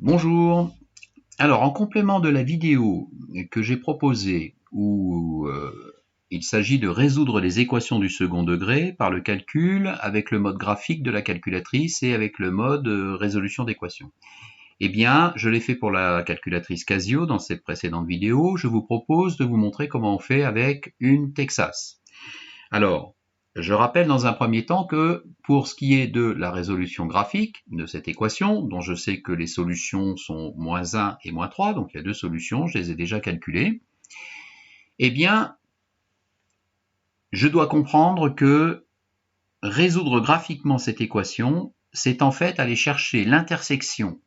Bonjour. Alors, en complément de la vidéo que j'ai proposée où il s'agit de résoudre les équations du second degré par le calcul avec le mode graphique de la calculatrice et avec le mode résolution d'équations. Eh bien, je l'ai fait pour la calculatrice Casio dans cette précédente vidéo. Je vous propose de vous montrer comment on fait avec une Texas. Alors, je rappelle dans un premier temps que pour ce qui est de la résolution graphique de cette équation, dont je sais que les solutions sont moins 1 et moins 3, donc il y a deux solutions, je les ai déjà calculées, eh bien, je dois comprendre que résoudre graphiquement cette équation, c'est en fait aller chercher l'intersection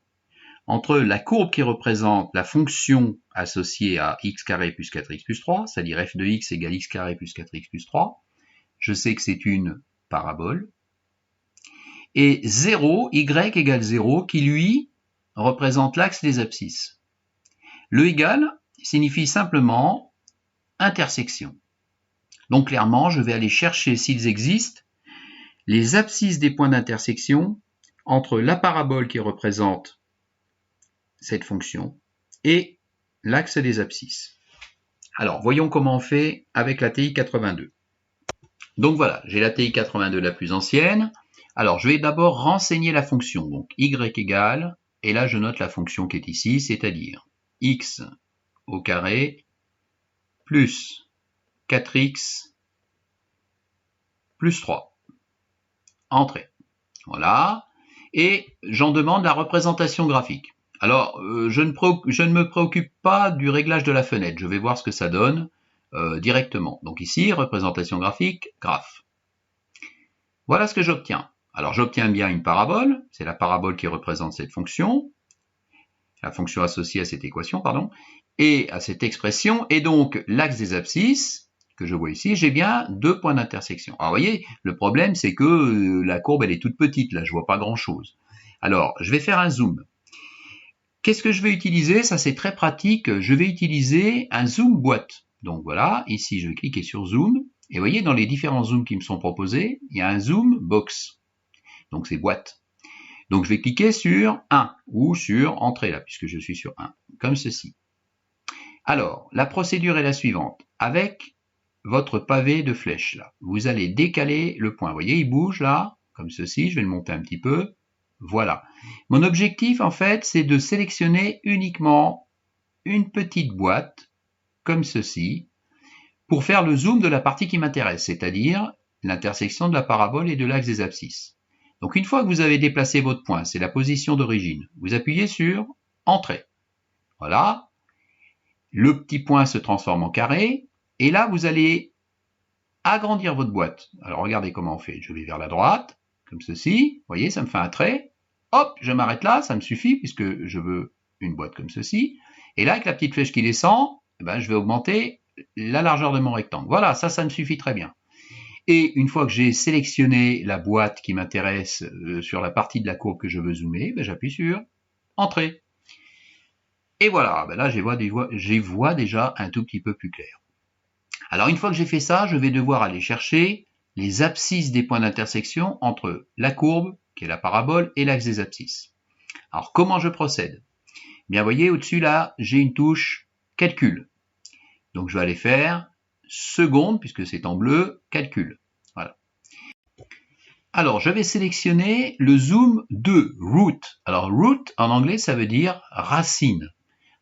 entre la courbe qui représente la fonction associée à x carré plus 4x plus 3, c'est-à-dire f de x égale x carré plus 4x plus 3, je sais que c'est une parabole, et 0, y égale 0, qui lui représente l'axe des abscisses. Le égal signifie simplement intersection. Donc clairement, je vais aller chercher, s'ils existent, les abscisses des points d'intersection entre la parabole qui représente cette fonction et l'axe des abscisses. Alors, voyons comment on fait avec la TI 82. Donc voilà, j'ai la TI 82 la plus ancienne. Alors, je vais d'abord renseigner la fonction. Donc, y égale, et là, je note la fonction qui est ici, c'est-à-dire x au carré plus 4x plus 3. Entrée. Voilà. Et j'en demande la représentation graphique. Alors, je ne me préoccupe pas du réglage de la fenêtre. Je vais voir ce que ça donne directement. Donc ici, représentation graphique, graphe. Voilà ce que j'obtiens. Alors j'obtiens bien une parabole, c'est la parabole qui représente cette fonction, la fonction associée à cette équation, pardon, et à cette expression, et donc l'axe des abscisses, que je vois ici, j'ai bien deux points d'intersection. Alors vous voyez, le problème c'est que la courbe elle est toute petite, là je vois pas grand chose. Alors je vais faire un zoom. Qu'est-ce que je vais utiliser? Ça c'est très pratique, je vais utiliser un zoom boîte. Donc voilà, ici je vais cliquer sur zoom, et vous voyez dans les différents zooms qui me sont proposés, il y a un zoom box. Donc c'est boîte. Donc je vais cliquer sur 1 ou sur entrée là, puisque je suis sur 1, comme ceci. Alors, la procédure est la suivante. Avec votre pavé de flèche là, vous allez décaler le point. Vous voyez, il bouge là, comme ceci. Je vais le monter un petit peu. Voilà. Mon objectif, en fait, c'est de sélectionner uniquement une petite boîte, comme ceci, pour faire le zoom de la partie qui m'intéresse, c'est-à-dire l'intersection de la parabole et de l'axe des abscisses. Donc une fois que vous avez déplacé votre point, c'est la position d'origine, vous appuyez sur Entrée. Voilà. Le petit point se transforme en carré, et là vous allez agrandir votre boîte. Alors regardez comment on fait. Je vais vers la droite, comme ceci. Vous voyez, ça me fait un trait. Hop, je m'arrête là, ça me suffit, puisque je veux une boîte comme ceci. Et là, avec la petite flèche qui descend, je vais augmenter la largeur de mon rectangle. Voilà, ça me suffit très bien. Et une fois que j'ai sélectionné la boîte qui m'intéresse sur la partie de la courbe que je veux zoomer, j'appuie sur Entrée. Et voilà, là j'y vois déjà un tout petit peu plus clair. Alors une fois que j'ai fait ça, je vais devoir aller chercher les abscisses des points d'intersection entre la courbe, qui est la parabole, et l'axe des abscisses. Alors comment je procède? Bien, vous voyez, au-dessus là, j'ai une touche Calcul. Donc je vais aller faire seconde, puisque c'est en bleu, calcul. Voilà. Alors je vais sélectionner le zoom de root. Alors root en anglais ça veut dire racine.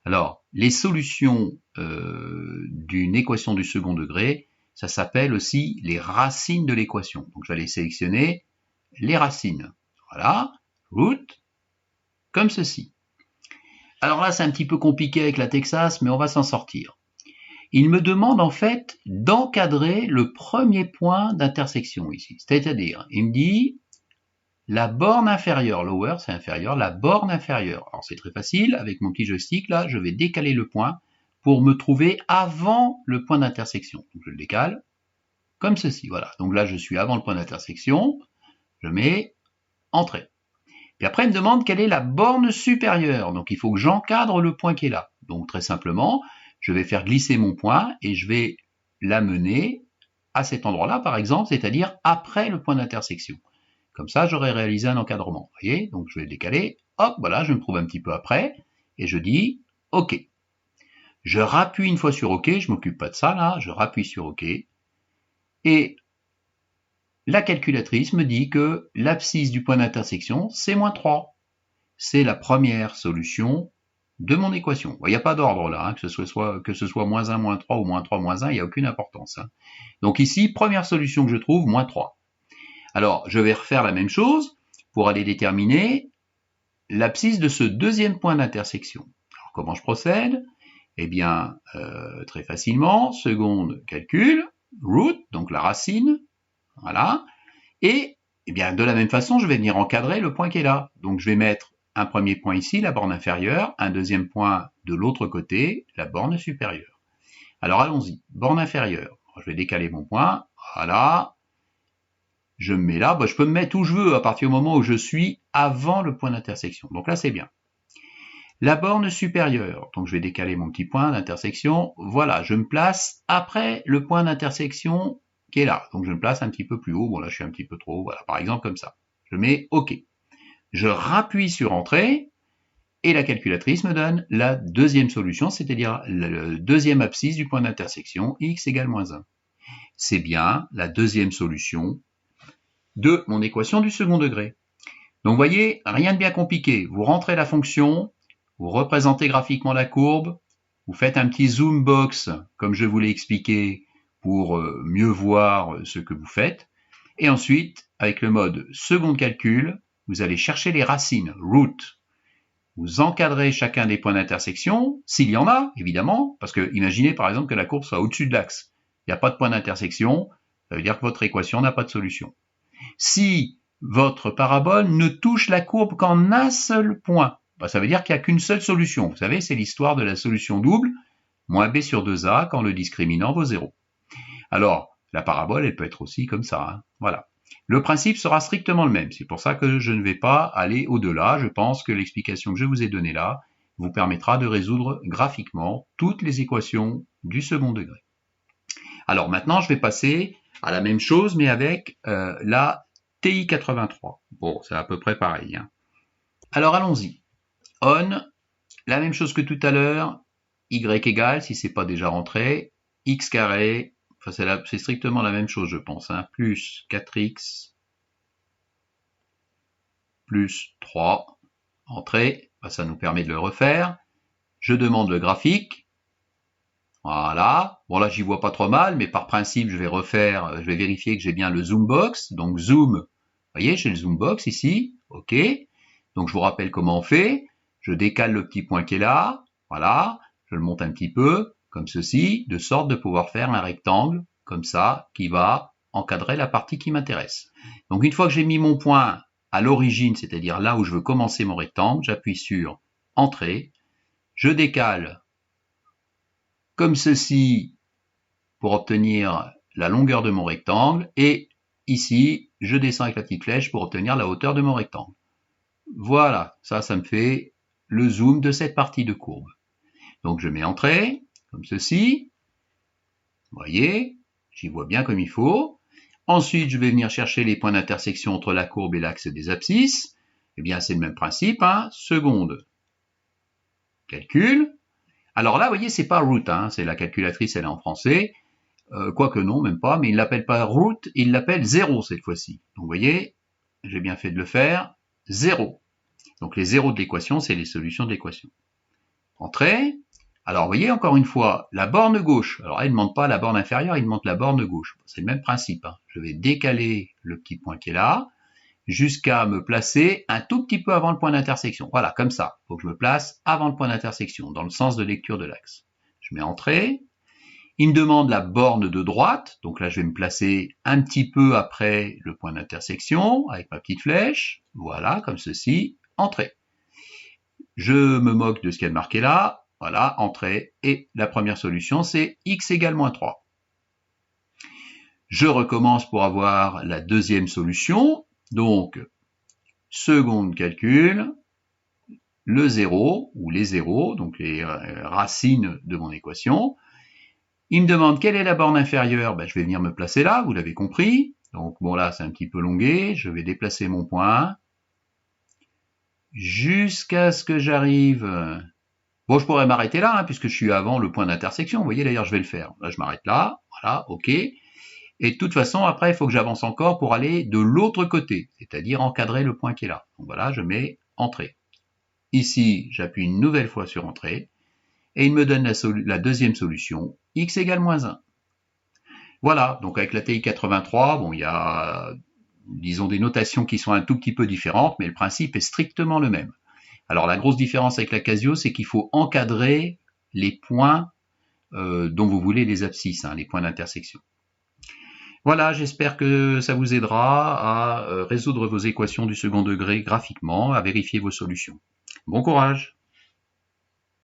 Alors les solutions d'une équation du second degré, ça s'appelle aussi les racines de l'équation. Donc je vais aller sélectionner les racines. Voilà, root, comme ceci. Alors là c'est un petit peu compliqué avec la Texas, mais on va s'en sortir. Il me demande en fait d'encadrer le premier point d'intersection ici. C'est-à-dire, il me dit la borne inférieure, lower c'est inférieur, la borne inférieure. Alors c'est très facile, avec mon petit joystick là, je vais décaler le point pour me trouver avant le point d'intersection. Donc je le décale, comme ceci, voilà. Donc là je suis avant le point d'intersection, je mets Entrée. Puis après il me demande quelle est la borne supérieure, donc il faut que j'encadre le point qui est là. Donc très simplement, je vais faire glisser mon point et je vais l'amener à cet endroit-là, par exemple, c'est-à-dire après le point d'intersection. Comme ça, j'aurai réalisé un encadrement. Vous voyez, donc je vais décaler. Hop, voilà, je me trouve un petit peu après. Et je dis OK. Je rappuie une fois sur OK. Je ne m'occupe pas de ça, là. Je rappuie sur OK. Et la calculatrice me dit que l'abscisse du point d'intersection, c'est moins 3. C'est la première solution de mon équation. Il n'y a pas d'ordre là, hein, que ce soit moins 1, moins 3 ou moins 3, moins 1, il n'y a aucune importance. Hein. Donc ici, première solution que je trouve, moins 3. Alors, je vais refaire la même chose pour aller déterminer l'abscisse de ce deuxième point d'intersection. Alors, comment je procède? Eh bien, très facilement, seconde calcul, root, donc la racine, voilà, et eh bien, de la même façon, je vais venir encadrer le point qui est là. Donc, je vais mettre un premier point ici, la borne inférieure, un deuxième point de l'autre côté, la borne supérieure. Alors, allons-y. Borne inférieure. Je vais décaler mon point. Voilà. Je me mets là. Je peux me mettre où je veux à partir du moment où je suis avant le point d'intersection. Donc là, c'est bien. La borne supérieure. Donc, je vais décaler mon petit point d'intersection. Voilà. Je me place après le point d'intersection qui est là. Donc, je me place un petit peu plus haut. Bon, là, je suis un petit peu trop haut. Voilà. Par exemple, comme ça. Je mets OK. Je rappuie sur Entrée et la calculatrice me donne la deuxième solution, c'est-à-dire le deuxième abscisse du point d'intersection, x égale moins 1. C'est bien la deuxième solution de mon équation du second degré. Donc vous voyez, rien de bien compliqué. Vous rentrez la fonction, vous représentez graphiquement la courbe, vous faites un petit zoom box, comme je vous l'ai expliqué, pour mieux voir ce que vous faites. Et ensuite, avec le mode second calcul, vous allez chercher les racines, root. Vous encadrez chacun des points d'intersection, s'il y en a, évidemment, parce que imaginez par exemple que la courbe soit au-dessus de l'axe. Il n'y a pas de point d'intersection, ça veut dire que votre équation n'a pas de solution. Si votre parabole ne touche la courbe qu'en un seul point, ça veut dire qu'il n'y a qu'une seule solution. Vous savez, c'est l'histoire de la solution double, moins b sur 2a quand le discriminant vaut 0. Alors, la parabole, elle peut être aussi comme ça. Hein. Voilà. Le principe sera strictement le même. C'est pour ça que je ne vais pas aller au-delà. Je pense que l'explication que je vous ai donnée là vous permettra de résoudre graphiquement toutes les équations du second degré. Alors maintenant, je vais passer à la même chose, mais avec la TI83. Bon, c'est à peu près pareil. Hein. Alors allons-y. On, la même chose que tout à l'heure, y égale, si c'est pas déjà rentré, x carré, enfin c'est strictement la même chose, je pense, hein, plus 4x plus 3, entrée, ça nous permet de le refaire. Je demande le graphique. Voilà. Bon, là, j'y vois pas trop mal, mais par principe, je vais vérifier que j'ai bien le zoom box. Donc, zoom, vous voyez, j'ai le zoom box ici. OK. Donc, je vous rappelle comment on fait. Je décale le petit point qui est là. Voilà. Je le monte un petit peu, comme ceci, de sorte de pouvoir faire un rectangle, comme ça, qui va encadrer la partie qui m'intéresse. Donc, une fois que j'ai mis mon point à l'origine, c'est-à-dire là où je veux commencer mon rectangle, j'appuie sur Entrée. Je décale comme ceci pour obtenir la longueur de mon rectangle et ici, je descends avec la petite flèche pour obtenir la hauteur de mon rectangle. Voilà, ça me fait le zoom de cette partie de courbe. Donc je mets Entrée, comme ceci. Vous voyez, j'y vois bien comme il faut. Ensuite, je vais venir chercher les points d'intersection entre la courbe et l'axe des abscisses. Eh bien, c'est le même principe. Hein. Seconde calcul. Alors là, vous voyez, c'est pas root, hein, c'est la calculatrice, elle est en français. Quoique non, même pas, mais il l'appelle pas root, il l'appelle 0 cette fois-ci. Donc vous voyez, j'ai bien fait de le faire, 0. Donc les zéros de l'équation, c'est les solutions de l'équation. Entrée. Alors vous voyez, encore une fois, la borne gauche. Alors là, il ne demande pas la borne inférieure, il demande la borne gauche. C'est le même principe. Hein. Je vais décaler le petit point qui est là, jusqu'à me placer un tout petit peu avant le point d'intersection. Voilà, comme ça. Il faut que je me place avant le point d'intersection, dans le sens de lecture de l'axe. Je mets Entrée. Il me demande la borne de droite. Donc là, je vais me placer un petit peu après le point d'intersection, avec ma petite flèche. Voilà, comme ceci. Entrée. Je me moque de ce qu'il y a de marqué là. Voilà, Entrée. Et la première solution, c'est x égale moins 3. Je recommence pour avoir la deuxième solution. Donc, seconde calcul, le 0, ou les zéros, donc les racines de mon équation. Il me demande quelle est la borne inférieure, je vais venir me placer là, vous l'avez compris. Donc bon là c'est un petit peu longué, je vais déplacer mon point jusqu'à ce que j'arrive. Bon, je pourrais m'arrêter là, hein, puisque je suis avant le point d'intersection. Vous voyez d'ailleurs, je vais le faire. Là, je m'arrête là, voilà, ok. Et de toute façon, après, il faut que j'avance encore pour aller de l'autre côté, c'est-à-dire encadrer le point qui est là. Donc voilà, je mets Entrée. Ici, j'appuie une nouvelle fois sur Entrée, et il me donne la deuxième solution, x égale moins 1. Voilà, donc avec la TI 83, bon, il y a, disons, des notations qui sont un tout petit peu différentes, mais le principe est strictement le même. Alors la grosse différence avec la Casio, c'est qu'il faut encadrer les points dont vous voulez les abscisses, hein, les points d'intersection. Voilà, j'espère que ça vous aidera à résoudre vos équations du second degré graphiquement, à vérifier vos solutions. Bon courage!